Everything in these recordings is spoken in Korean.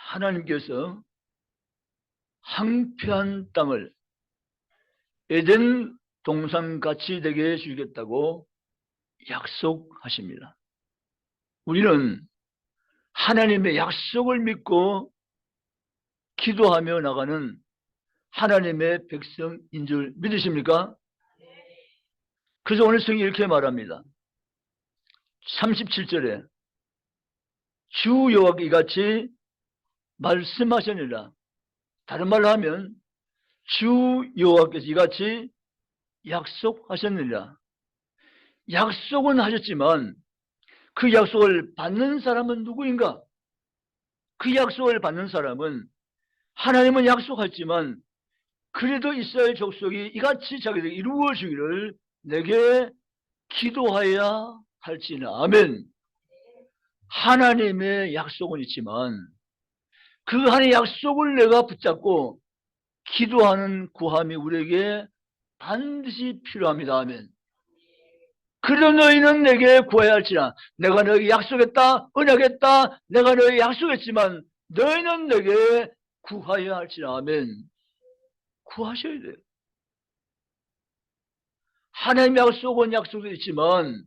하나님께서 황폐한 땅을 에덴 동산같이 되게 해주겠다고 약속하십니다. 우리는 하나님의 약속을 믿고 기도하며 나가는 하나님의 백성인 줄 믿으십니까? 그래서 오늘 성경이 이렇게 말합니다. 37절에 주 여호와께서 이같이 말씀하셨느니라. 다른 말로 하면 주 여호와께서 이같이 약속하셨느니라. 약속은 하셨지만 그 약속을 받는 사람은 누구인가? 그 약속을 받는 사람은 하나님은 약속했지만 그래도 이스라엘 족속이 이같이 자기들이 이루어지기를 내게 기도하여야 할지나. 아멘. 하나님의 약속은 있지만 그 하나님의 약속을 내가 붙잡고 기도하는 구함이 우리에게 반드시 필요합니다. 아멘. 그래도 너희는 내게 구해야 할지라. 내가 너에게 약속했다, 언약했다, 내가 너에게 약속했지만 너희는 내게 구하여야 할지라. 아멘. 구하셔야 돼요. 하나님의 약속은 약속도 있지만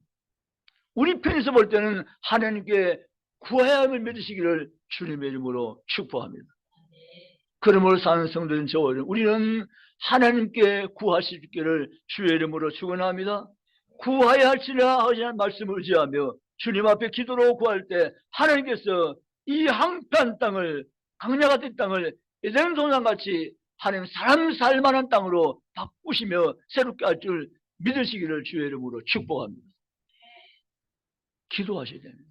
우리 편에서 볼 때는 하나님께 구해야 함을 믿으시기를 주님의 이름으로 축복합니다. 그러므로 사는 성도인 저와 우리는 하나님께 구하실 길을 주의 이름으로 축원합니다. 구하여야 할지라 하시는 말씀을 의지하며 주님 앞에 기도로 구할 때 하나님께서 이 황폐한 땅을, 강야 같은 땅을 에덴 동산같이 하나님 사람 살만한 땅으로 바꾸시며 새롭게 할 줄 믿으시기를 주의 이름으로 축복합니다. 기도하셔야 됩니다.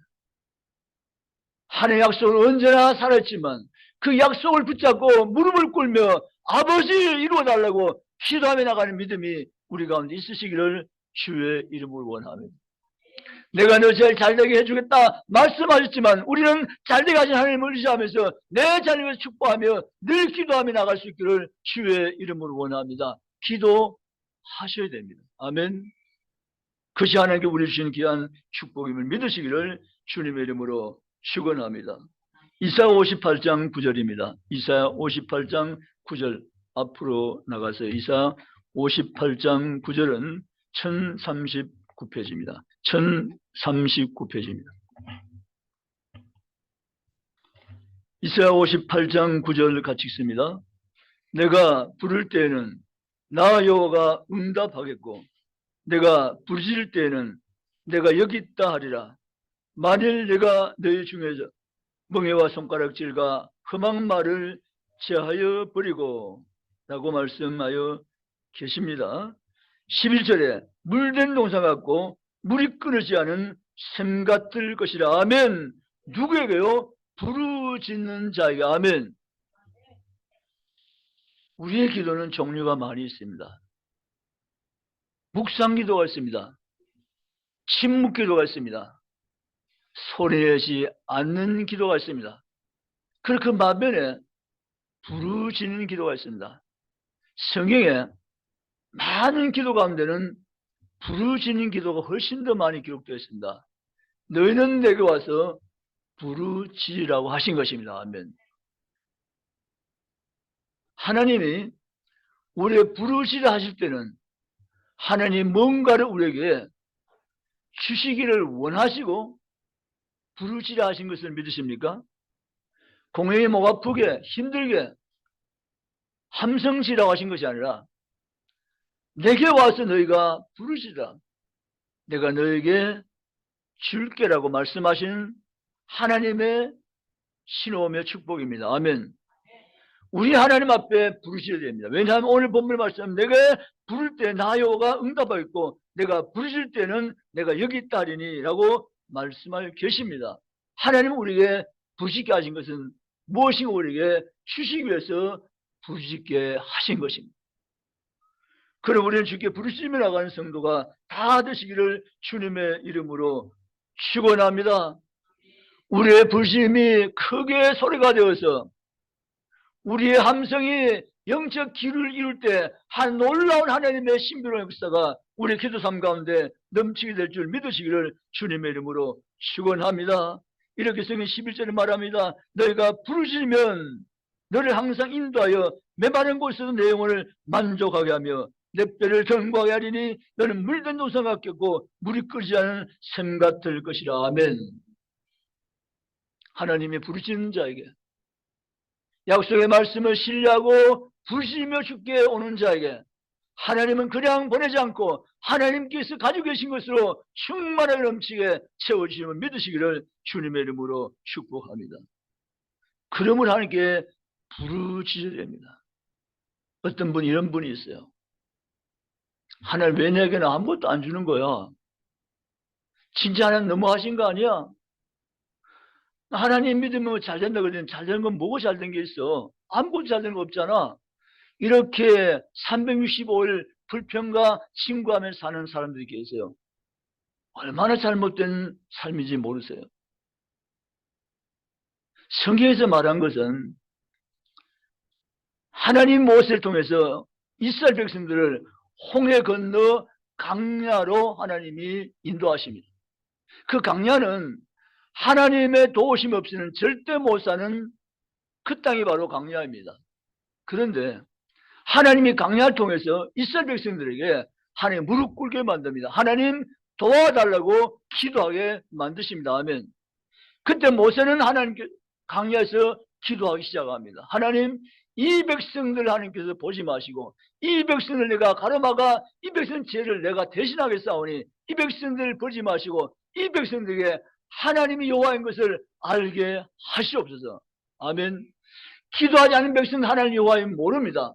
하나님의 약속은 언제나 살았지만 그 약속을 붙잡고 무릎을 꿇며 아버지를 이루어달라고 기도하며 나가는 믿음이 우리 가운데 있으시기를 주의 이름으로 원합니다. 내가 너 제일 잘되게 해주겠다 말씀하셨지만 우리는 잘되게 하신 하나님을 의지하면서 내 자녀를 축복하며 늘 기도하며 나갈 수 있기를 주의 이름으로 원합니다. 기도하셔야 됩니다. 아멘. 그것이 하나님께 우리 주신 귀한 축복임을 믿으시기를 주님의 이름으로 축원합니다. 이사야 58장 9절입니다. 이사야 58장 9절 앞으로 나가서 이사야 58장 9절은 1039페이지입니다. 1039페이지입니다. 이사야 58장 9절 같이 읽습니다. 내가 부를 때에는 나 여호와가 응답하겠고 내가 부르실 때에는 내가 여기 있다 하리라. 만일 내가 너희 중에서 멍에와 손가락질과 험한 말을 제하여 버리고 라고 말씀하여 계십니다. 11절에 물된 동산 같고 물이 끊어지지 않은 샘 같을 것이라. 아멘. 누구에게요? 부르짖는 자에게. 아멘. 우리의 기도는 종류가 많이 있습니다. 묵상 기도가 있습니다. 침묵 기도가 있습니다. 소리내지 않는 기도가 있습니다. 그리고 그 반면에 부르짖는 기도가 있습니다. 성경에 많은 기도 가운데는 부르짖는 기도가 훨씬 더 많이 기록되어 있습니다. 너희는 내게 와서 부르짖으라고 하신 것입니다. 아멘. 하나님이 우리의 부르짖으라 하실 때는 하나님 뭔가를 우리에게 주시기를 원하시고 부르짖으라 하신 것을 믿으십니까? 공연이 목 아프게 힘들게 함성치라고 하신 것이 아니라 내게 와서 너희가 부르짖으라. 내가 너에게 줄게라고 말씀하신 하나님의 신호며 축복입니다. 아멘. 우리 하나님 앞에 부르짖어야 됩니다. 왜냐하면 오늘 본문 말씀 내가 부를 때 나 여호와가 응답하겠고 내가 부르짖을 때는 내가 여기 있다 하리니 라고 말씀을 계십니다. 하나님은 우리에게 부르짖게 하신 것은 무엇인가 우리에게 주시기 위해서 부르짖게 하신 것입니다. 그럼 우리는 주께 부르짖으며 나가는 성도가 다 되시기를 주님의 이름으로 축원합니다. 우리의 부르짖음이 크게 소리가 되어서 우리의 함성이 영적 기를 이룰 때 한 놀라운 하나님의 신비로운 역사가 우리 기도 삶 가운데 넘치게 될 줄 믿으시기를 주님의 이름으로 축원합니다. 이렇게 성경 11절에 말합니다. 너희가 부르짖으면 너를 항상 인도하여 메마른 곳에서 내 영혼을 만족하게 하며 내 뼈를 견고하게 하리니 너는 물든 노상 같겠고 물이 끓지 않은 샘 같을 것이라. 아멘. 하나님이 부르짖는 자에게, 약속의 말씀을 신뢰하고 부르짖으며 주께 오는 자에게 하나님은 그냥 보내지 않고 하나님께서 가지고 계신 것으로 충만하게 넘치게 채워주시면 믿으시기를 주님의 이름으로 축복합니다. 그러면 하나님께 부르짖어야 됩니다. 어떤 분이 이런 분이 있어요. 하나님 왜 내게는 아무것도 안 주는 거야? 진짜 하나님 너무하신 거 아니야? 하나님 믿으면 잘 된다 그러더니 잘 되는 건 뭐고 잘 된 게 있어? 아무것도 잘 된 거 없잖아. 이렇게 365일 불평과 친구하며 사는 사람들이 계세요. 얼마나 잘못된 삶인지 모르세요. 성경에서 말한 것은 하나님 모세를 통해서 이스라엘 백성들을 홍해 건너 강야로 하나님이 인도하십니다. 그 강야는 하나님의 도우심 없이는 절대 못 사는 그 땅이 바로 강야입니다. 그런데 하나님이 강야를 통해서 이스라엘 백성들에게 하나님 무릎 꿇게 만듭니다. 하나님 도와달라고 기도하게 만드십니다. 아멘. 그때 모세는 하나님께 강야에서 기도하기 시작합니다. 하나님, 이 백성들 하나님께서 보지 마시고 이 백성들 내가 가로막아 이 백성 죄를 내가 대신하겠사오니 이 백성들 보지 마시고 이 백성들에게 하나님이 여호와인 것을 알게 하시옵소서. 아멘. 기도하지 않는 백성은 하나님 여호와인 모릅니다.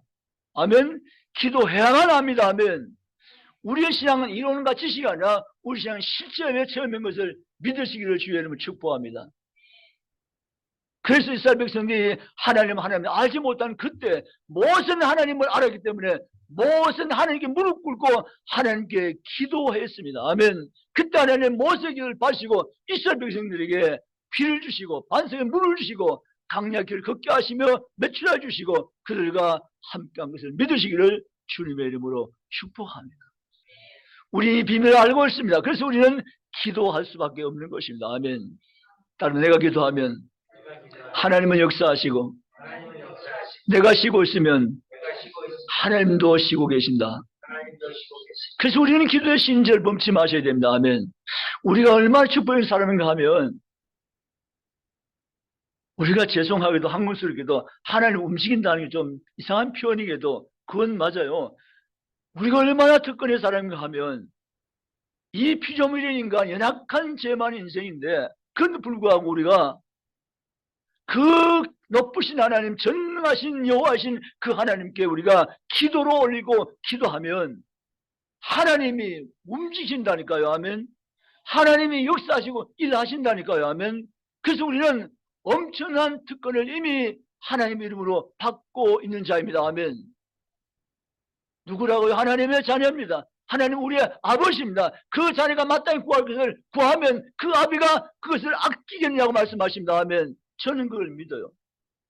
아멘. 기도해야만 합니다. 아멘. 우리의 신앙은 이론과 지식이 아니라 우리 신앙은 실제의 체험인 것을 믿으시기를 주의 이름으로 축복합니다. 그래서 이스라엘 백성들이 하나님 알지 못한 그때 모세는 하나님을 알았기 때문에 모세는 하나님께 무릎 꿇고 하나님께 기도했습니다. 아멘. 그때 하나님 모세의 길을 봐시고 이스라엘 백성들에게 비를 주시고 반석에 물을 주시고 강야길을 걷게 하시며 매출해 주시고 그들과 함께한 것을 믿으시기를 주님의 이름으로 축복합니다. 우리 이 비밀을 알고 있습니다. 그래서 우리는 기도할 수밖에 없는 것입니다. 아멘. 따로 내가 기도하면 하나님은 역사하시고 내가 쉬고 있으면 하나님도 쉬고 계신다. 그래서 우리는 기도의 신절을 범치 마셔야 됩니다. 아멘. 우리가 얼마나 축복의 사람인가 하면 우리가 죄송하게도 한국스럽게도 하나님 움직인다는 게 좀 이상한 표현이게도 그건 맞아요. 우리가 얼마나 특권의 사람인가 하면 이 피조물인 인간 연약한 죄만 인생인데 그런데 불구하고 우리가 그 높으신 하나님, 전능하신 여호와신 그 하나님께 우리가 기도로 올리고 기도하면 하나님이 움직이신다니까요. 아멘. 하나님이 역사하시고 일하신다니까요. 아멘. 그래서 우리는 엄청난 특권을 이미 하나님 이름으로 받고 있는 자입니다. 아멘. 누구라고요? 하나님의 자녀입니다. 하나님 우리의 아버지입니다. 그 자녀가 마땅히 구할 것을 구하면 그 아비가 그것을 아끼겠냐고 말씀하십니다. 아멘. 저는 그걸 믿어요.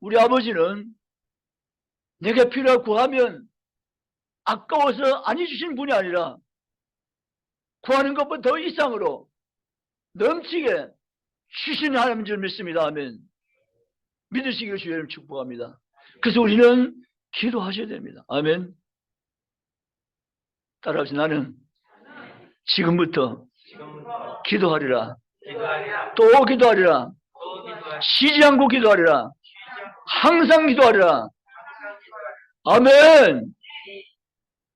우리 아버지는 내게 필요하고 구하면 아까워서 안 해주신 분이 아니라 구하는 것보다 더 이상으로 넘치게 주시는 하나님인 줄 믿습니다. 아멘. 믿으시기를 주님 축복합니다. 그래서 우리는 기도하셔야 됩니다. 아멘. 따라합시다. 나는 지금부터 기도하리라. 또 기도하리라. 쉬지 않고 기도하리라. 항상 기도하리라. 아멘.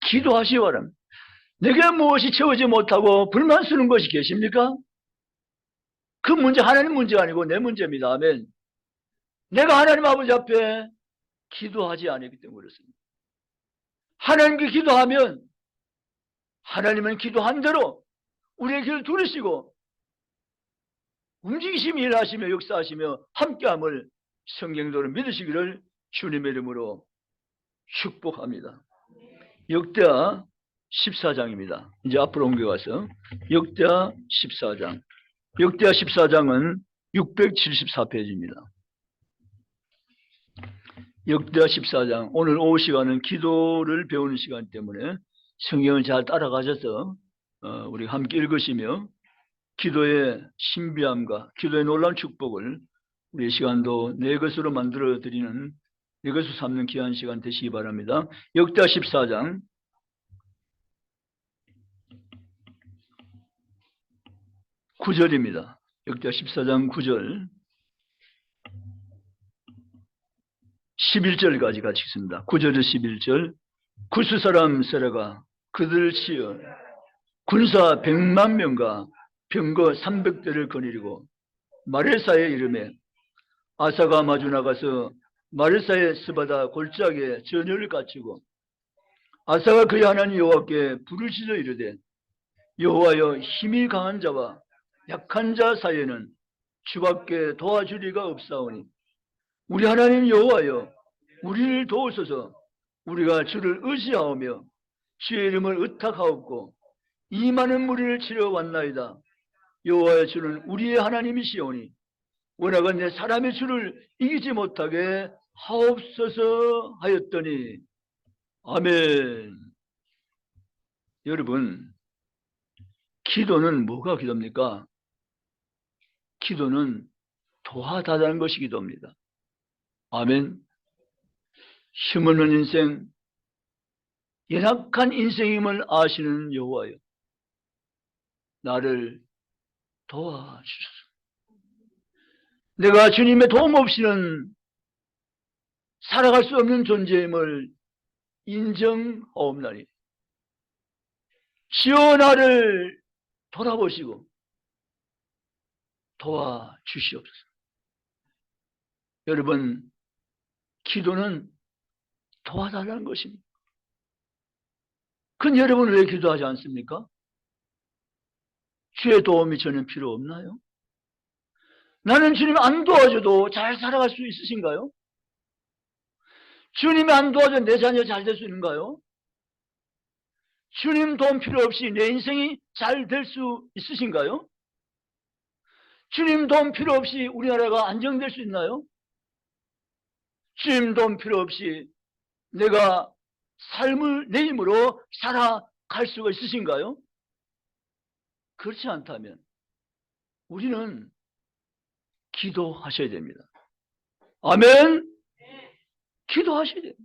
기도하시기 바랍니다. 내게 무엇이 채우지 못하고 불만스러운 것이 계십니까? 그 문제 하나님 문제가 아니고 내 문제입니다. 아멘. 내가 하나님 아버지 앞에 기도하지 않았기 때문에 그렇습니다. 하나님께 기도하면 하나님은 기도한 대로 우리의 길을 두르시고 움직이시며 일하시며 역사하시며 함께함을 성경대로 믿으시기를 주님의 이름으로 축복합니다. 역대하 14장입니다. 이제 앞으로 옮겨가서 역대하 14장. 역대하 14장은 674페이지입니다. 역대하 14장. 오늘 오후 시간은 기도를 배우는 시간 때문에 성경을 잘 따라가셔서 우리 함께 읽으시며 기도의 신비함과 기도의 놀라운 축복을 우리 이 시간도 내 것으로 만들어 드리는 내 것으로 삼는 귀한 시간 되시기 바랍니다. 역대하 14장 9절입니다. 역대하 14장 9절 11절까지 같이 읽습니다. 9절에서 11절. 구스 사람 세라가 그들을 치어 군사 100만 명과 병거 300대를 거느리고 마레사의 이름에 아사가 마주 나가서 마레사의 스바다 골짜기에 전열을 갖추고 아사가 그의 하나님 여호와께 부르짖어 이르되 여호와여 힘이 강한 자와 약한 자 사이에는 주밖에 도와주리가 없사오니 우리 하나님 여호와여 우리를 도우소서. 우리가 주를 의지하오며 주의 이름을 의탁하옵고 이 많은 무리를 치러 왔나이다. 여호와의 주는 우리의 하나님이시오니 원하건대 사람의 주를 이기지 못하게 하옵소서 하였더니 아멘. 여러분, 기도는 뭐가 기도입니까? 기도는 도와달라는 것이 기도입니다. 아멘. 힘없는 인생, 연약한 인생임을 아시는 여호와여 나를 도와주소서. 내가 주님의 도움 없이는 살아갈 수 없는 존재임을 인정하옵나니 주여 나를 돌아보시고 도와주시옵소서. 여러분, 기도는 도와달라는 것입니다. 그럼 여러분은 왜 기도하지 않습니까? 주의 도움이 저는 필요 없나요? 나는 주님 안 도와줘도 잘 살아갈 수 있으신가요? 주님이 안 도와줘 내 자녀 잘 될 수 있는가요? 주님 도움 필요 없이 내 인생이 잘 될 수 있으신가요? 주님 도움 필요 없이 우리나라가 안정될 수 있나요? 주님 도움 필요 없이 내가 삶을 내 힘으로 살아갈 수가 있으신가요? 그렇지 않다면 우리는 기도하셔야 됩니다. 아멘. 기도하셔야 됩니다.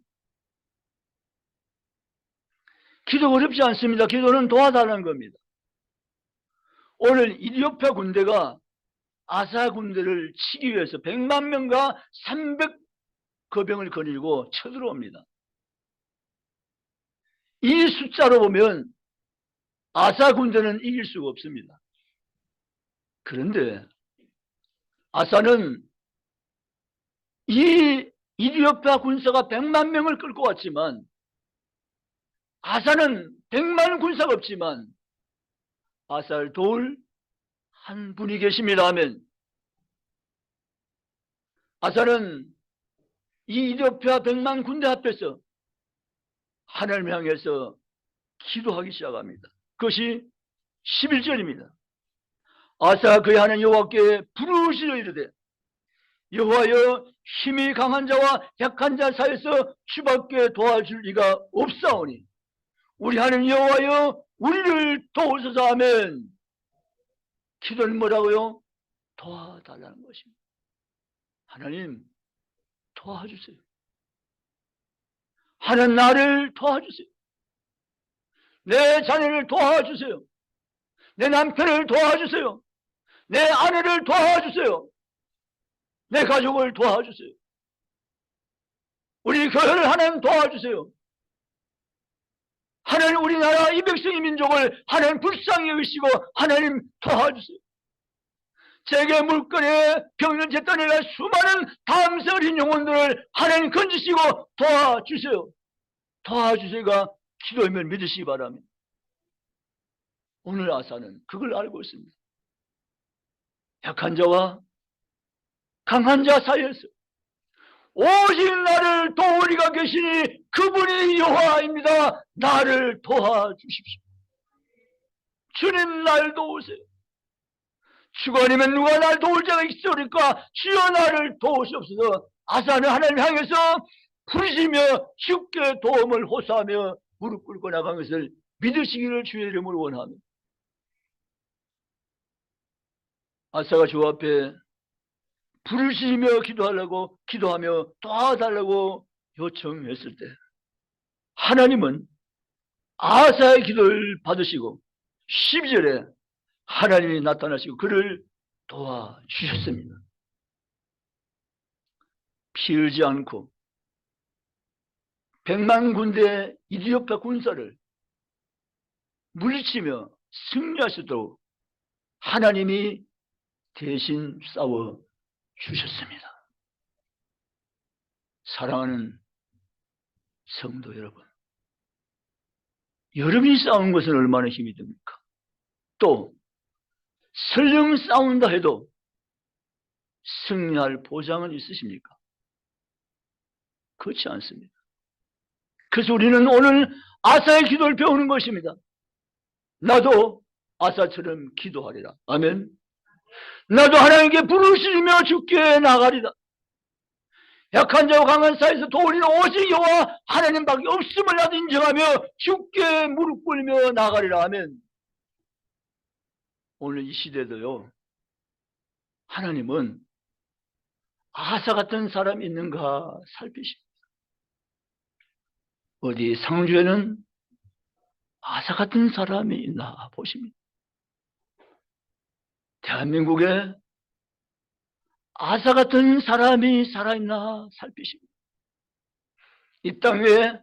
기도 어렵지 않습니다. 기도는 도와달라는 겁니다. 오늘 이디오피아 군대가 아사 군대를 치기 위해서 100만 명과 300거병을 거느리고 쳐들어옵니다. 이 숫자로 보면 아사 군대는 이길 수가 없습니다. 그런데 아사는 이 이디오피아 군사가 100만 명을 끌고 왔지만 아사는 100만 군사가 없지만 아사를 도울 한 분이 계십니다. 아멘. 아사는 이 이디오피아 100만 군대 앞에서 하나님을 향해서 기도하기 시작합니다. 그것이 11절입니다. 아사가 그의 하나님 여호와께 부르짖어 이르되 여호와여 힘이 강한 자와 약한 자 사이에서 주밖에 도와줄 리가 없사오니 우리 하나님 여호와여 우리를 도우소서. 아멘. 기도는 뭐라고요? 도와달라는 것입니다. 하나님 도와주세요. 하나님 나를 도와주세요. 내 자녀를 도와주세요. 내 남편을 도와주세요. 내 아내를 도와주세요. 내 가족을 도와주세요. 우리 교회를 하나님 도와주세요. 하나님 우리나라 이 백성의 민족을 하나님 불쌍히 여기시고 하나님 도와주세요. 세계 물건에 병든 재단에 수많은 담세 어린 영혼들을 하나님 건지시고 도와주세요. 도와주세요가 기도이면 믿으시기 바랍니다. 오늘 아사는 그걸 알고 있습니다. 약한 자와 강한 자 사이에서 오직 나를 도우리가 계시니 그분이 여호와입니다. 나를 도와주십시오. 주님 날 도우세요. 주가 아니면 누가 날 도울 자가 있으리까? 주여 나를 도우시옵소서. 아사는 하나님 향해서 부르시며 주께 도움을 호소하며 무릎 꿇고 나간 것을 믿으시기를 주의 이름으로 원합니다. 아사가 주 앞에 부르시며 기도하며 도와달라고 요청했을 때 하나님은 아사의 기도를 받으시고 12절에 하나님이 나타나시고 그를 도와주셨습니다. 피 흘지 않고 100만 군대 이디오피아 군사를 물리치며 승리할 수 있도록 하나님이 대신 싸워 주셨습니다. 사랑하는 성도 여러분, 여러분이 싸운 것은 얼마나 힘이 듭니까? 또 설령 싸운다 해도 승리할 보장은 있으십니까? 그렇지 않습니다. 그래서 우리는 오늘 아사의 기도를 배우는 것입니다. 나도 아사처럼 기도하리라. 아멘. 나도 하나님께 부르시며 주께 나가리라. 약한 자와 강한 사이에서 도우리는 오직 여호와 하나님밖에 없음을 나도 인정하며 주께 무릎 꿇으며 나가리라. 아멘. 오늘 이 시대도요, 하나님은 아사 같은 사람이 있는가 살피십니다. 어디 상주에는 아사 같은 사람이 있나 보십니다. 대한민국에 아사 같은 사람이 살아있나 살피십니다. 이 땅 위에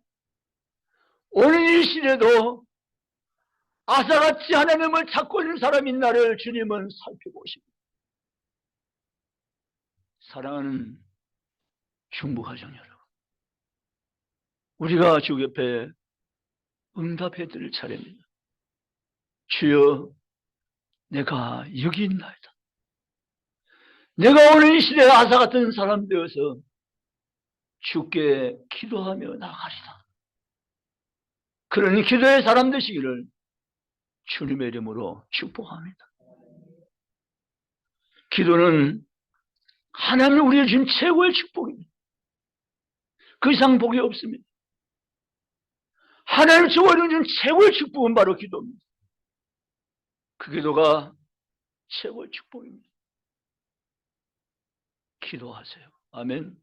오늘 이 시대도 아사같이 하나님을 찾고 있는 사람이 있나를 주님은 살펴보십니다. 사랑하는 중부가정 여러분, 우리가 주 옆에 응답해 드릴 차례입니다. 주여, 내가 여기 있나이다. 내가 오늘 이 시대에 아사 같은 사람 되어서 주께 기도하며 나가리다. 그러니 기도의 사람 되시기를 주님의 이름으로 축복합니다. 기도는 하나님이 우리에게 준 최고의 축복입니다. 그 이상 복이 없습니다. 하나님 주어진 준 최고의 축복은 바로 기도입니다. 그 기도가 최고의 축복입니다. 기도하세요. 아멘.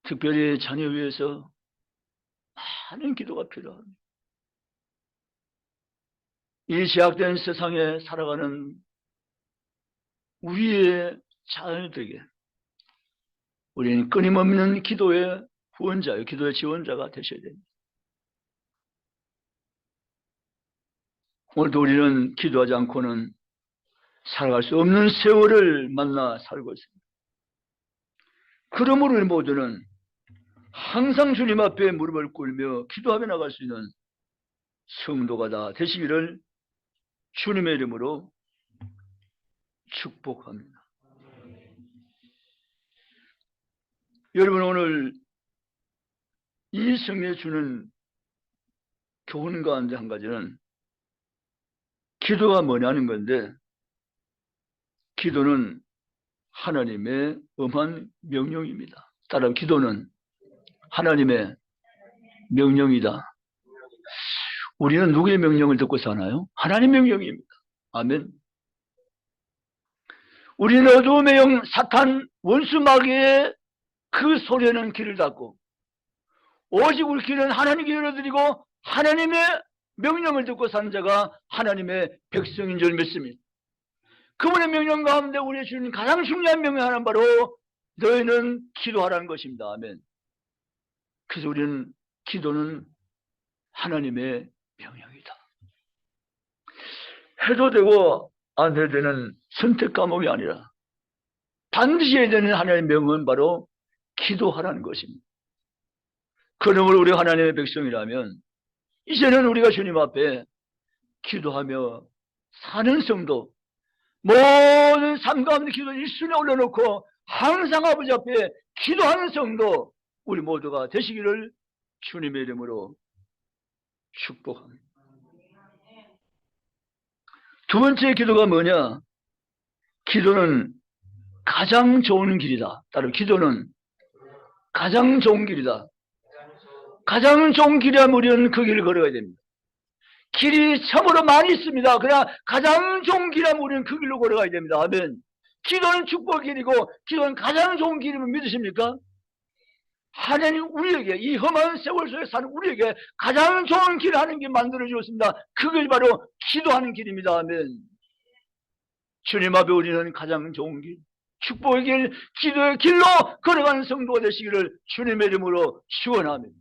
특별히 자녀 위해서 많은 기도가 필요합니다. 이 제약된 세상에 살아가는 우리의 자녀들에게 우리는 끊임없는 기도의 후원자요, 기도의 지원자가 되셔야 됩니다. 오늘도 우리는 기도하지 않고는 살아갈 수 없는 세월을 만나 살고 있습니다. 그러므로 우리 모두는 항상 주님 앞에 무릎을 꿇며 기도하며 나갈 수 있는 성도가 다 되시기를 주님의 이름으로 축복합니다. 여러분, 오늘 이 성경에 주는 교훈 가운데 한 가지는 기도가 뭐냐는 건데, 기도는 하나님의 엄한 명령입니다. 따라 기도는 하나님의 명령이다. 우리는 누구의 명령을 듣고 사나요? 하나님의 명령입니다. 아멘. 우리는 어두움의 영 사탄 원수 마귀의 그 소리에는 귀를 닫고 오직 우리 귀는 하나님께 열어드리고 하나님의 명령을 듣고 사는 자가 하나님의 백성인 줄 믿습니다. 그분의 명령 가운데 우리의 주는 가장 중요한 명령 하나는 바로 너희는 기도하라는 것입니다. 아멘. 그래서 우리는 기도는 하나님의 명령이다. 해도 되고 안 해도 되는 선택 과목이 아니라 반드시 해야 되는 하나님의 명은 바로 기도하라는 것입니다. 그러므로 우리가 하나님의 백성이라면 이제는 우리가 주님 앞에 기도하며 사는 성도, 모든 삶 가운데 기도 일순에 올려놓고 항상 아버지 앞에 기도하는 성도 우리 모두가 되시기를 주님의 이름으로 축복합니다. 두 번째 기도가 뭐냐? 기도는 가장 좋은 길이다. 따로 기도는 가장 좋은 길이다. 가장 좋은 길이라면 우리는 그 길을 걸어가야 됩니다. 길이 참으로 많이 있습니다. 그러나 가장 좋은 길이라면 우리는 그 길로 걸어가야 됩니다. 아멘. 기도는 축복의 길이고 기도는 가장 좋은 길임을 믿으십니까? 하나님 우리에게 이 험한 세월 속에 사는 우리에게 가장 좋은 길을 하는 길 만들어 주었습니다. 그것이 바로 기도하는 길입니다. 아멘. 주님 앞에 우리는 가장 좋은 길, 축복의 길, 기도의 길로 걸어가는 성도가 되시기를 주님의 이름으로 축원합니다.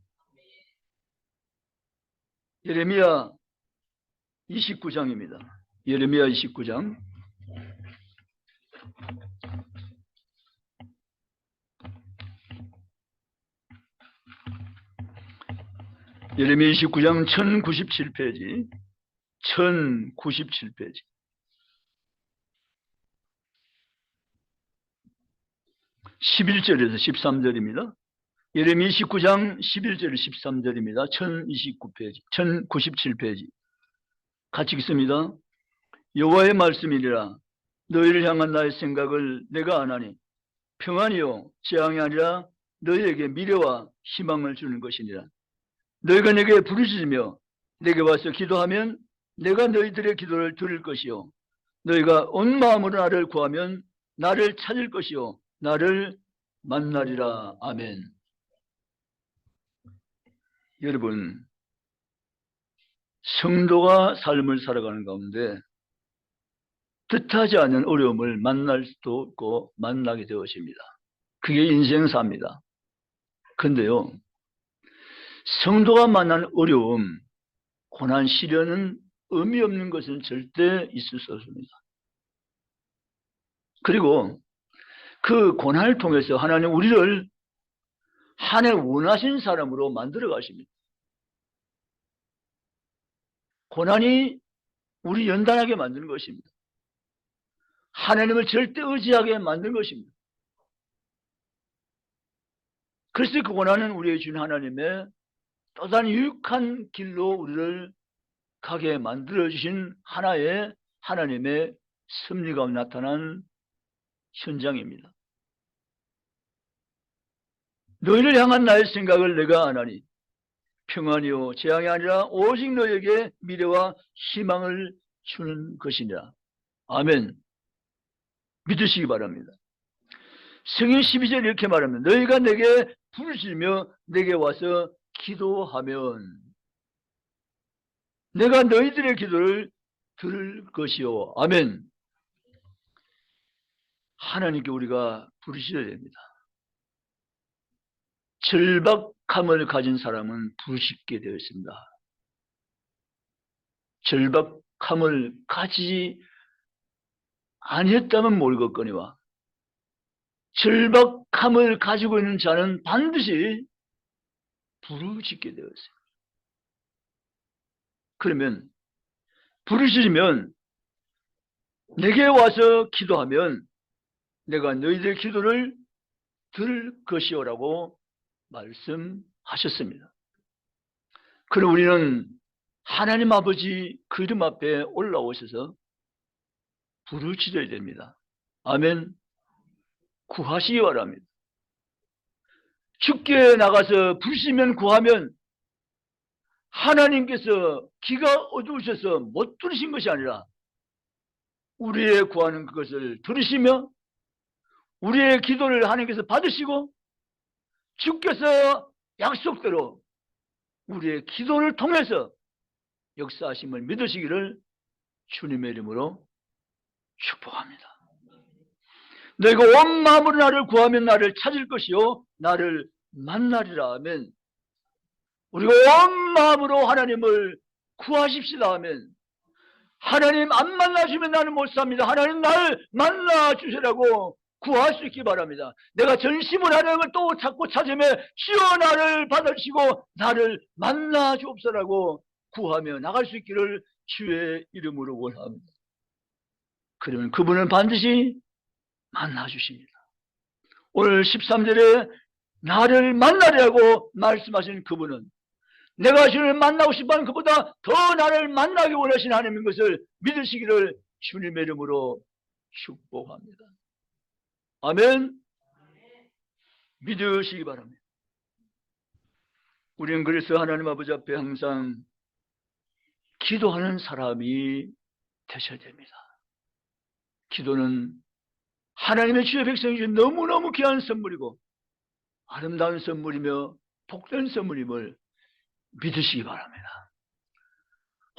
예레미야 29장입니다. 예레미야 29장. 예레미야 29장 1097페이지. 1097페이지. 11절에서 13절입니다. 예레미야 19장 11절 13절입니다. 1029페이지, 1097페이지. 같이 읽습니다. 여호와의 말씀이니라. 너희를 향한 나의 생각을 내가 아나니 평안이요 재앙이 아니라 너희에게 미래와 희망을 주는 것이니라. 너희가 내게 부르짖으며 내게 와서 기도하면 내가 너희들의 기도를 들을 것이요 너희가 온 마음으로 나를 구하면 나를 찾을 것이요 나를 만나리라. 아멘. 여러분, 성도가 삶을 살아가는 가운데 뜻하지 않은 어려움을 만날 수도 없고 만나게 되어집니다. 그게 인생사입니다. 그런데요, 성도가 만난 어려움, 고난, 시련은 의미 없는 것은 절대 있을 수 없습니다. 그리고 그 고난을 통해서 하나님 우리를 하나님 원하신 사람으로 만들어 가십니다. 고난이 우리 연단하게 만드는 것입니다. 하나님을 절대 의지하게 만드는 것입니다. 그래서 그 고난은 우리의 주인 하나님의 또 다른 유익한 길로 우리를 가게 만들어주신 하나의 하나님의 섭리가 나타난 현장입니다. 너희를 향한 나의 생각을 내가 아나니 평안이요 재앙이 아니라 오직 너희에게 미래와 희망을 주는 것이니라. 아멘. 믿으시기 바랍니다. 성경 12절 이렇게 말합니다. 너희가 내게 부르시며 내게 와서 기도하면 내가 너희들의 기도를 들을 것이요. 아멘. 하나님께 우리가 부르셔야 됩니다. 절박함을 가진 사람은 부르시게 되어 있습니다. 절박함을 가지지 아니었다면 모르겠거니와 절박함을 가지고 있는 자는 반드시 부르짖게 되어 있어요. 그러면 부르시면 내게 와서 기도하면 내가 너희들의 기도를 들을 것이오라고 말씀하셨습니다. 그럼 우리는 하나님 아버지 그 이름 앞에 올라오셔서 부르짖어야 됩니다. 아멘. 구하시기 바랍니다. 주께 나가서 부르시면 구하면 하나님께서 귀가 어두우셔서 못 들으신 것이 아니라 우리의 구하는 그것을 들으시며 우리의 기도를 하나님께서 받으시고 주께서 약속대로 우리의 기도를 통해서 역사하심을 믿으시기를 주님의 이름으로 축복합니다. 너희가 온 마음으로 나를 구하면 나를 찾을 것이요 나를 만나리라. 아멘. 우리가 온 마음으로 하나님을 구하십시다. 아멘. 하나님 안 만나주면 나는 못 삽니다. 하나님 나를 만나주시라고 구할 수 있기 바랍니다. 내가 전심으로 하나님을 또 찾고 찾으며 주여 나를 받아주시고 나를 만나주옵소라고 구하며 나갈 수 있기를 주의 이름으로 원합니다. 그러면 그분은 반드시 만나주십니다. 오늘 13절에 나를 만나리라고 말씀하신 그분은 내가 주님을 만나고 싶어하는 그보다 더 나를 만나기 원하시는 하나님인 것을 믿으시기를 주님의 이름으로 축복합니다. 아멘. 믿으시기 바랍니다. 우리는 그래서 하나님 아버지 앞에 항상 기도하는 사람이 되셔야 됩니다. 기도는 하나님의 주의 백성이 준 너무너무 귀한 선물이고 아름다운 선물이며 복된 선물임을 믿으시기 바랍니다.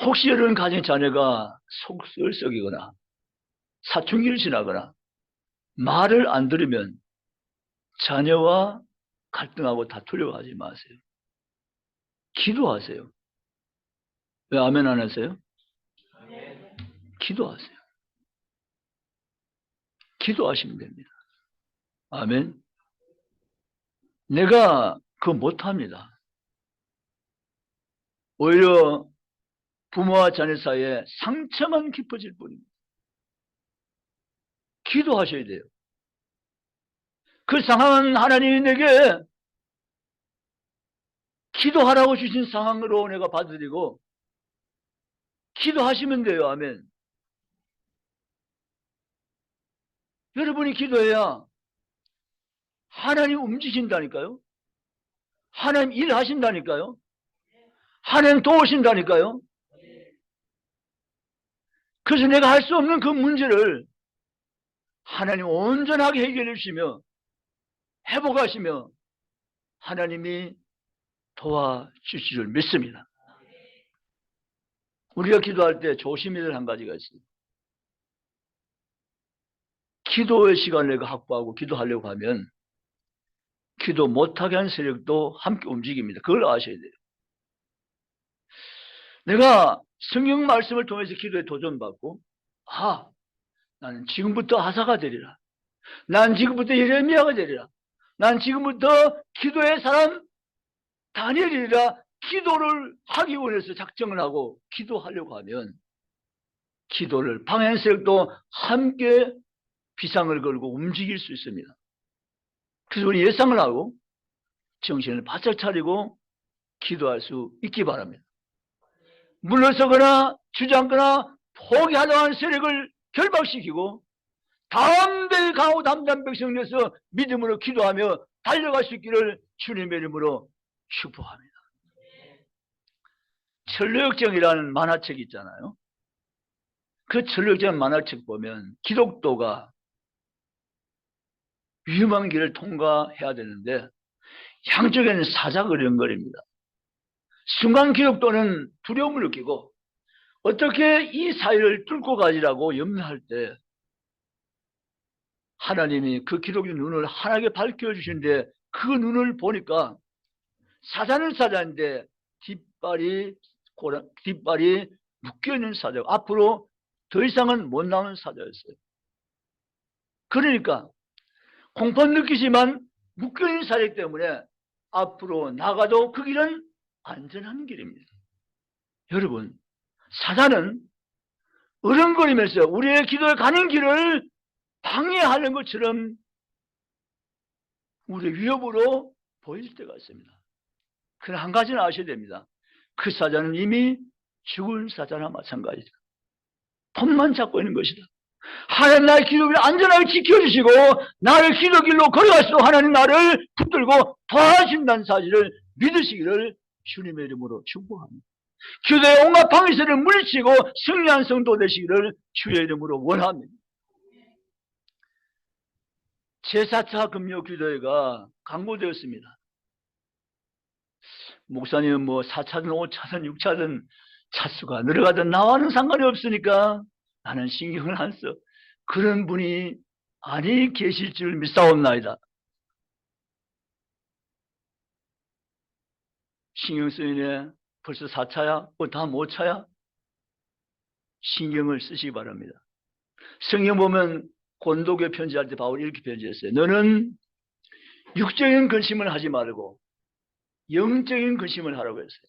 혹시 여러분 가정 자녀가 속을 썩이거나 사춘기를 지나거나 말을 안 들으면 자녀와 갈등하고 다투려고 하지 마세요. 기도하세요. 왜 아멘 안 하세요? 기도하세요. 기도하시면 됩니다. 아멘. 내가 그거 못합니다. 오히려 부모와 자녀 사이에 상처만 깊어질 뿐입니다. 기도하셔야 돼요. 그 상황은 하나님이 내게 기도하라고 주신 상황으로 내가 받아들이고 기도하시면 돼요. 아멘. 여러분이 기도해야 하나님 움직이신다니까요. 하나님 일하신다니까요. 하나님 도우신다니까요. 그래서 내가 할 수 없는 그 문제를 하나님 온전하게 해결해 주시며 회복하시며 하나님이 도와주실 줄 믿습니다. 우리가 기도할 때 조심해야 될 한 가지가 있어요. 기도의 시간을 내가 확보하고 기도하려고 하면 기도 못하게 하는 세력도 함께 움직입니다. 그걸 아셔야 돼요. 내가 성경 말씀을 통해서 기도에 도전받고 나는 지금부터 하사가 되리라. 난 지금부터 예레미야가 되리라. 난 지금부터 기도의 사람 다니엘이라 기도를 하기 원해서 작정을 하고 기도하려고 하면 기도를 방해하는 세력도 함께 비상을 걸고 움직일 수 있습니다. 그래서 우리 예상을 하고 정신을 바짝 차리고 기도할 수 있기 바랍니다. 물러서거나 주저앉거나 포기하려고 하는 세력을 결박시키고 담대히 강하고 담대한 백성을 위해서 믿음으로 기도하며 달려갈 수 있기를 주님의 이름으로 축복합니다. 천로역정이라는 만화책이 있잖아요. 그 천로역정 만화책 보면 기독도가 위험한 길을 통과해야 되는데 양쪽에는 사자가 어려운거립니다. 순간 기독도는 두려움을 느끼고 어떻게 이 사이를 뚫고 가지라고 염려할 때 하나님이 그 기독의 눈을 환하게 밝혀주시는데 그 눈을 보니까 사자는 사자인데 뒷발이 묶여있는 사자, 앞으로 더 이상은 못 나오는 사자였어요. 그러니까 공포는 느끼지만 묶여있는 사자이기 때문에 앞으로 나가도 그 길은 안전한 길입니다. 여러분, 사자는 어른거리면서 우리의 기도에 가는 길을 방해하는 것처럼 우리의 위협으로 보일 때가 있습니다. 그러나 한 가지는 아셔야 됩니다. 그 사자는 이미 죽은 사자나 마찬가지다. 폰만 잡고 있는 것이다. 하나님 나의 기도를 안전하게 지켜주시고 나를 기도길로 걸어갈수록 하나님 나를 붙들고 도와주신다는 사실을 믿으시기를 주님의 이름으로 축복합니다. 기도의 온갖 방해를 물리치고 승리한 성도 되시기를 주의 이름으로 원합니다. 제4차 금요기도회가 광고되었습니다. 목사님은 4차든 5차든 6차든 차수가 늘어가든 나와는 상관이 없으니까 나는 신경을 안 써. 그런 분이 아니 계실 줄 믿사옵나이다. 신경 쓰이네. 벌써 4차야? 다음 5차야? 신경을 쓰시기 바랍니다. 성경 보면 고린도교회 편지할 때 바울이 이렇게 편지했어요. 너는 육적인 근심을 하지 말고 영적인 근심을 하라고 했어요.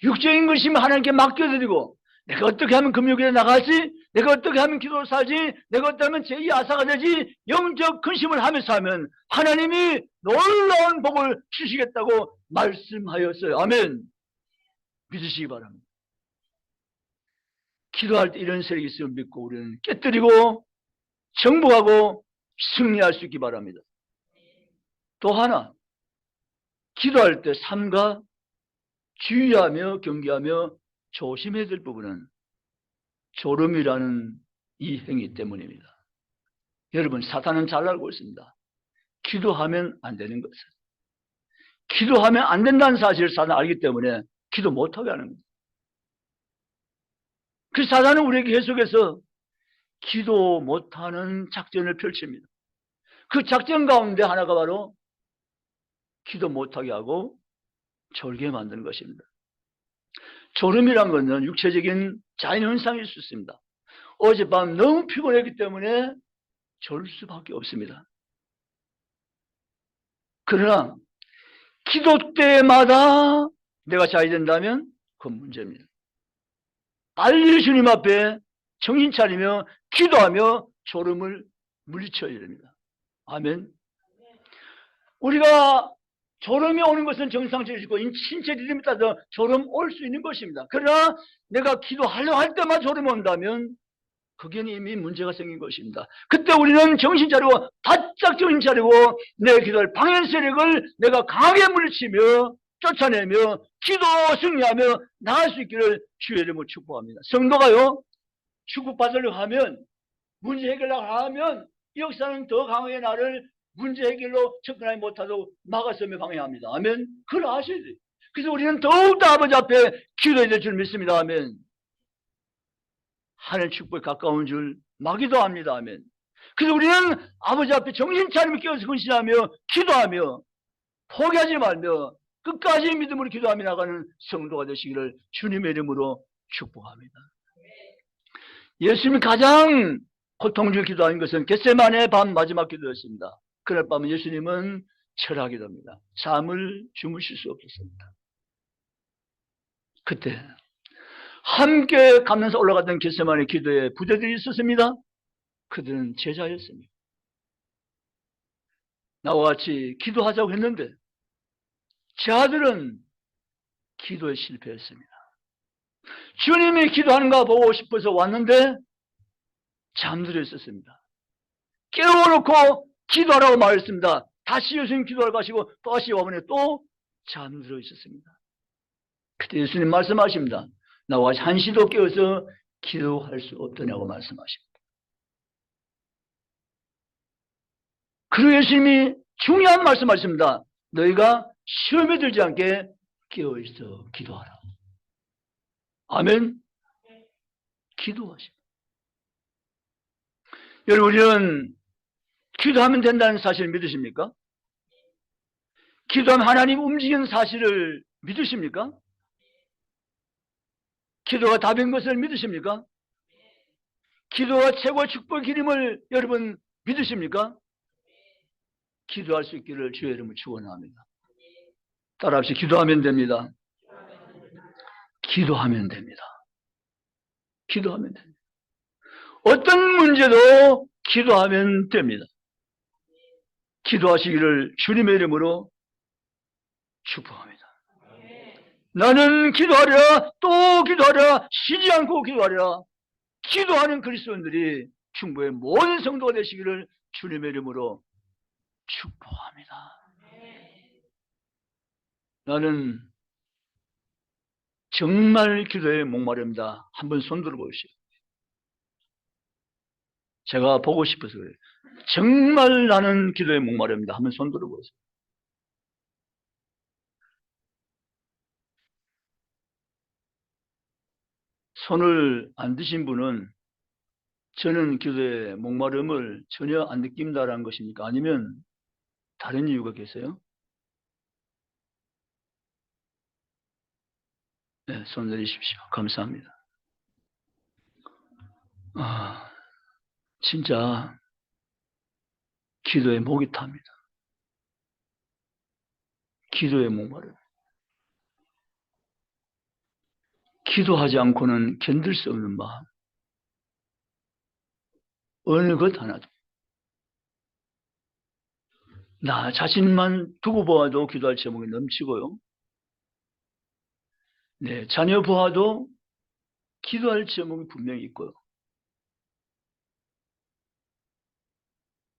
육적인 근심을 하나님께 맡겨드리고 내가 어떻게 하면 금요일에 나가지? 내가 어떻게 하면 기도를 살지? 내가 어떻게 하면 제2야사가 되지? 영적 근심을 하면서 하면 하나님이 놀라운 복을 주시겠다고 말씀하였어요. 아멘. 믿으시기 바랍니다. 기도할 때 이런 세력이 있으면 믿고 우리는 깨뜨리고 정복하고 승리할 수 있기 바랍니다. 또 하나, 기도할 때 삼가 주의하며 경계하며 조심해야 될 부분은 졸음이라는 이 행위 때문입니다. 여러분, 사탄은 잘 알고 있습니다. 기도하면 안 되는 것을. 기도하면 안 된다는 사실을 사탄은 알기 때문에 기도 못하게 하는 겁니다. 그 사탄은 우리에게 계속해서 기도 못하는 작전을 펼칩니다. 그 작전 가운데 하나가 바로 기도 못하게 하고 졸게 만드는 것입니다. 졸음이란 것은 육체적인 자연현상일 수 있습니다. 어젯밤 너무 피곤했기 때문에 졸 수밖에 없습니다. 그러나 기도 때마다 내가 자야 된다면 그건 문제입니다. 빨리 주님 앞에 정신 차리며 기도하며 졸음을 물리쳐야 됩니다. 아멘. 우리가 졸음이 오는 것은 정상적이고 신체 리듬에 따라서 졸음 올 수 있는 것입니다. 그러나 내가 기도하려고 할 때만 졸음 온다면 그게는 이미 문제가 생긴 것입니다. 그때 우리는 정신 차리고 바짝 정신 차리고 내 기도할 방해 세력을 내가 강하게 물리치며 쫓아내며 기도 승리하며 나갈 수 있기를 주의 이름으로 축복합니다. 성도가요, 축복받으려고 하면, 문제 해결하려고 하면 이 역사는 더 강하게 나를 문제 해결로 접근하지 못하도록 막아서며 방해합니다. 아멘. 그걸 아셔야 돼요. 그래서 우리는 더욱더 아버지 앞에 기도해야 될 줄 믿습니다. 아멘. 하늘 축복에 가까운 줄 마기도 합니다. 아멘. 그래서 우리는 아버지 앞에 정신 차리며 깨어서 근신하며 기도하며 포기하지 말며 끝까지 믿음으로 기도하며 나가는 성도가 되시기를 주님의 이름으로 축복합니다. 예수님이 가장 고통주를 기도하는 것은 겟세마네 밤 마지막 기도였습니다. 그날 밤은 예수님은 철학이 됩니다. 잠을 주무실 수 없었습니다. 그때 함께 가면서 올라갔던 겟세마네 기도에 부대들이 있었습니다. 그들은 제자였습니다. 나와 같이 기도하자고 했는데 제 아들은 기도에 실패했습니다. 주님이 기도하는 거 보고 싶어서 왔는데 잠들어 있었습니다. 깨워놓고 기도하라고 말했습니다. 다시 예수님 기도하러 가시고 다시 와보니 또 잠들어 있었습니다. 그때 예수님 말씀하십니다. 나와 한시도 깨어서 기도할 수 없더냐고 말씀하십니다. 그리고 예수님이 중요한 말씀하십니다. 너희가 시험에 들지 않게 깨어있어 기도하라. 아멘. 기도하십니다. 여러분, 우리는 기도하면 된다는 사실을 믿으십니까? 기도하면 하나님 움직이는 사실을 믿으십니까? 기도가 답인 것을 믿으십니까? 기도가 최고의 축복의 기름을 여러분 믿으십니까? 기도할 수 있기를 주의 이름으로 축원합니다. 따라합시다. 기도하면 됩니다. 기도하면 됩니다. 기도하면 됩니다. 어떤 문제도 기도하면 됩니다. 기도하시기를 주님의 이름으로 축복합니다. 나는 기도하랴 또 기도하랴 쉬지 않고 기도하랴. 기도하는 그리스도인들이 충북의 모든 성도가 되시기를 주님의 이름으로 축복합니다. 나는 정말 기도에 목마릅니다. 한번 손 들어보시오. 제가 보고 싶어서 그래요. 정말 나는 기도에 목마릅니다. 한번 손 들어보세요. 손을 안 드신 분은 저는 기도에 목마름을 전혀 안 느낀다라는 것입니까? 아니면 다른 이유가 계세요? 네, 손 내리십시오. 감사합니다. 진짜 기도에 목이 탑니다. 기도에 목마름. 기도하지 않고는 견딜 수 없는 마음. 어느 것 하나도. 나 자신만 두고 보아도 기도할 제목이 넘치고요. 네, 자녀 보아도 기도할 제목이 분명히 있고요.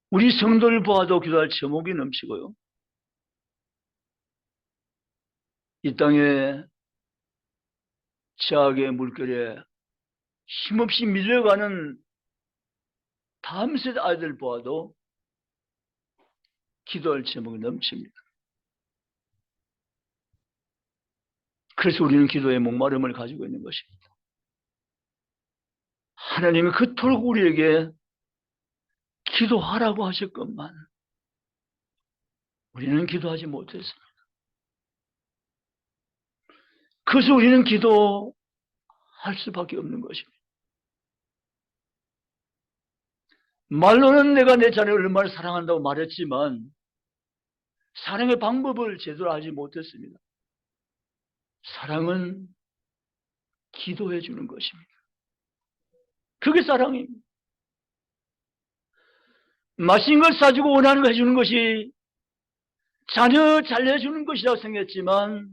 우리 성도를 보아도 기도할 제목이 넘치고요. 이 땅에 최악의 물결에 힘없이 밀려가는 다음 세대 아이들 보아도 기도할 제목이 넘칩니다. 그래서 우리는 기도의 목마름을 가지고 있는 것입니다. 하나님이 그토록 우리에게 기도하라고 하셨건만 우리는 기도하지 못했습니다. 그래서 우리는 기도할 수밖에 없는 것입니다. 말로는 내가 내 자녀를 얼마나 사랑한다고 말했지만 사랑의 방법을 제대로 알지 못했습니다. 사랑은 기도해 주는 것입니다. 그게 사랑입니다. 맛있는 걸 사주고 원하는 걸 해주는 것이 자녀 잘해주는 것이라고 생각했지만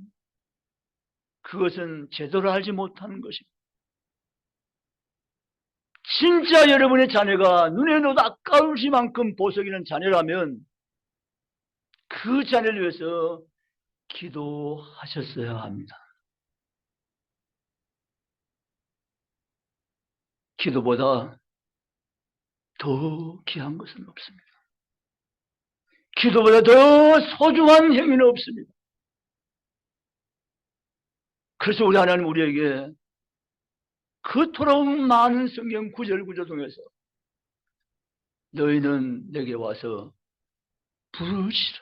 그것은 제대로 알지 못하는 것입니다. 진짜 여러분의 자녀가 눈에 넣어도 아까울 만큼 보석 있는 자녀라면 그 자녀를 위해서 기도하셨어야 합니다. 기도보다 더 귀한 것은 없습니다. 기도보다 더 소중한 행위는 없습니다. 그래서 우리 하나님 우리에게 그토록 많은 성경 구절 통해서 너희는 내게 와서 부르시라,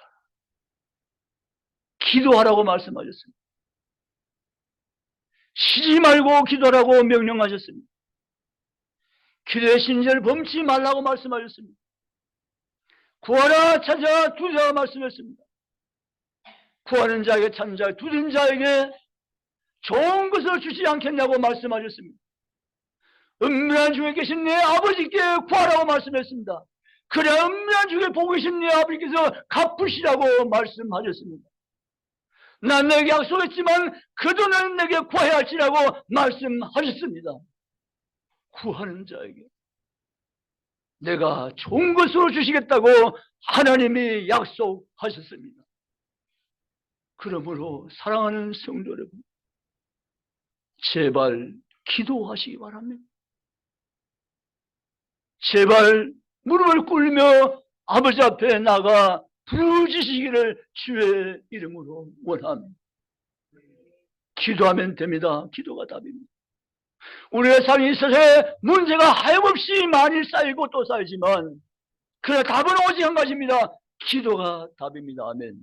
기도하라고 말씀하셨습니다. 쉬지 말고 기도하라고 명령하셨습니다. 기도의 신절을 범치 말라고 말씀하셨습니다. 구하라 찾아 두드리라 말씀했습니다. 구하는 자에게 찾는 자에게 두드리는 자에게 좋은 것을 주지 않겠냐고 말씀하셨습니다. 은밀한 중에 계신 내 아버지께 구하라고 말씀했습니다. 그래 은밀한 중에 보고 계신 내 아버지께서 갚으시라고 말씀하셨습니다. 난 내게 약속했지만 그 돈을 내게 구해야 할지라고 말씀하셨습니다. 구하는 자에게 내가 좋은 것으로 주시겠다고 하나님이 약속하셨습니다. 그러므로 사랑하는 성도 여러분, 제발 기도하시기 바랍니다. 제발 무릎을 꿇으며 아버지 앞에 나가 부르짖으시기를 주의 이름으로 원합니다. 기도하면 됩니다. 기도가 답입니다. 우리의 삶이 있어서 문제가 하염없이 많이 쌓이고 또 쌓이지만 그러나 답은 오직 한 가지입니다. 기도가 답입니다. 아멘.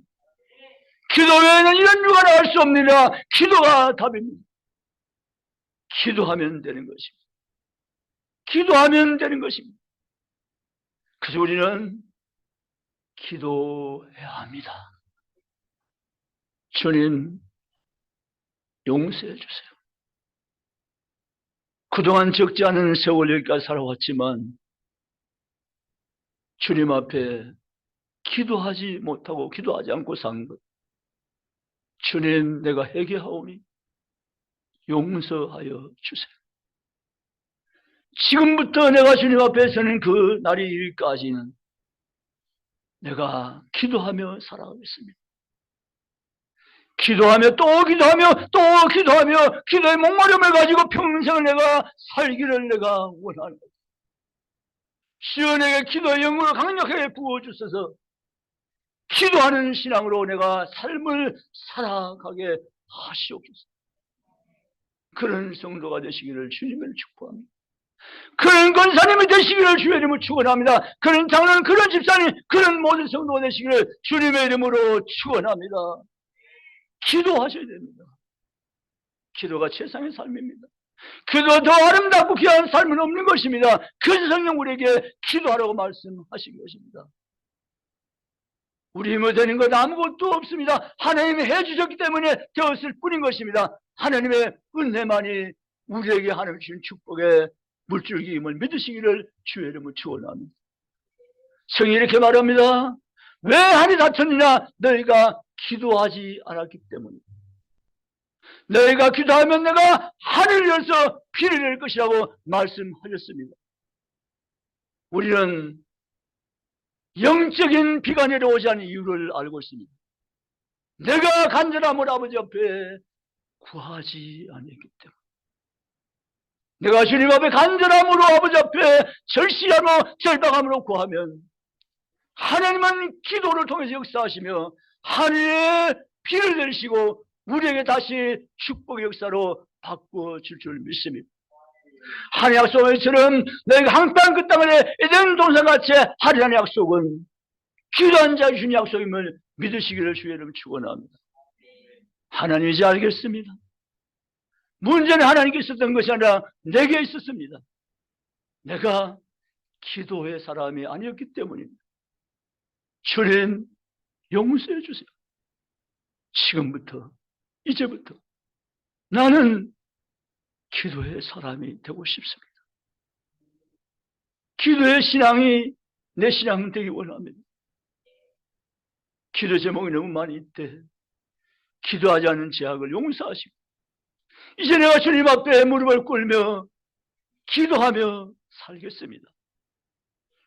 기도 외에는 이런 유가를 할 수 없느니라. 기도가 답입니다. 기도하면 되는 것입니다. 기도하면 되는 것입니다. 그래서 우리는 기도해야 합니다. 주님 용서해 주세요. 그동안 적지 않은 세월 여기까지 살아왔지만 주님 앞에 기도하지 못하고 기도하지 않고 산 것, 주님 내가 회개하오니 용서하여 주세요. 지금부터 내가 주님 앞에 서는 그 날이 이르기까지는 내가 기도하며 살아가겠습니다. 기도하며 또 기도하며 또 기도하며 기도의 목마름을 가지고 평생을 내가 살기를 내가 원하는 것입니다. 주여 내게 기도의 영으로 강력하게 부어주셔서 기도하는 신앙으로 내가 삶을 살아가게 하시옵소서. 그런 성도가 되시기를 주님을 축복합니다. 그런 권사님이 되시기를 주의 이름으로 축원합니다. 그런 장로님, 그런 집사님, 그런 모든 성도가 되시기를 주님의 이름으로 축원합니다. 기도하셔야 됩니다. 기도가 최상의 삶입니다. 기도가 더 아름답고 귀한 삶은 없는 것입니다. 그래서 성령 우리에게 기도하라고 말씀하신 것입니다. 우리 힘으로 되는 것 아무것도 없습니다. 하나님이 해주셨기 때문에 되었을 뿐인 것입니다. 하나님의 은혜만이 우리에게 하나님 주신 축복의 물줄기임을 믿으시기를 주의 이름으로 축원합니다. 성이 이렇게 말합니다. 왜 하늘이 닫혔느냐? 너희가 기도하지 않았기 때문이다. 너희가 기도하면 내가 하늘을 열어서 비를 내릴 것이라고 말씀하셨습니다. 우리는 영적인 비가 내려오지 않는 이유를 알고 있습니다. 내가 간절함을 아버지 앞에 구하지 않았기 때문에. 내가 주님 앞에 간절함으로 아버지 앞에 절실함으로 절박함으로 구하면 하나님은 기도를 통해서 역사하시며 하늘의 비를 내리시고 우리에게 다시 축복의 역사로 바꿔줄 줄 믿습니다. 하나님의 약속처럼 너희가 한 땅 그 땅을 에덴 동산같이 하리라는 약속은 기도한 자의 주님 약속임을 믿으시기를 주의 이름 축원합니다. 하나님이 이제 알겠습니다. 문제는 하나님께 있었던 것이 아니라 내게 있었습니다. 내가 기도의 사람이 아니었기 때문입니다. 주님 용서해 주세요. 지금부터 이제부터 나는 기도의 사람이 되고 싶습니다. 기도의 신앙이 내 신앙 되기 원합니다. 기도 제목이 너무 많이 있대. 기도하지 않는 죄악을 용서하시고 이제 내가 주님 앞에 무릎을 꿇며 기도하며 살겠습니다.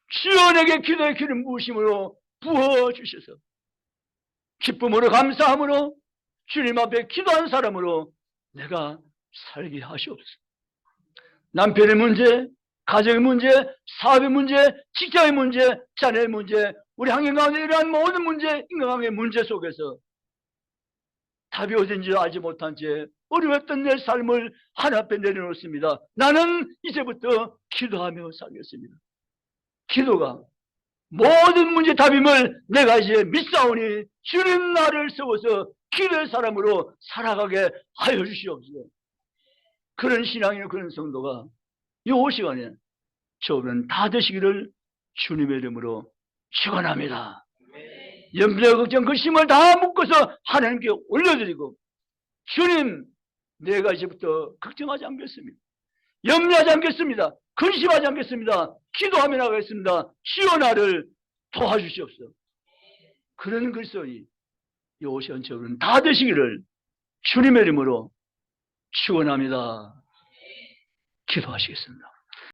주여 내게 기도의 기름 부으심으로 부어주셔서 기쁨으로 감사함으로 주님 앞에 기도한 사람으로 내가 살게 하시옵소서. 남편의 문제, 가정의 문제, 사업의 문제, 직장의 문제, 자녀의 문제, 우리 환경 가운데 이러한 모든 문제, 인간관계의 문제 속에서 답이 어딘지 알지 못한 채 어려웠던 내 삶을 하나 앞에 내려놓습니다. 나는 이제부터 기도하며 살겠습니다. 기도가 모든 문제 답임을 내가 이제 믿사오니 주님 나를 세워서 기도의 사람으로 살아가게 하여 주시옵소서. 그런 신앙이나 그런 성도가 이 시간에 저는 다 되시기를 주님의 이름으로 축원합니다. 염려 걱정 그 심을 다 묶어서 하나님께 올려드리고 주님 내가 이제부터 걱정하지 않겠습니다. 염려하지 않겠습니다. 근심하지 않겠습니다. 기도하며 나가겠습니다. 주여 나를 도와주시옵소서. 그런 그리스도인이 이 시간 저는 다 되시기를 주님의 이름으로 축원합니다. 기도하시겠습니다.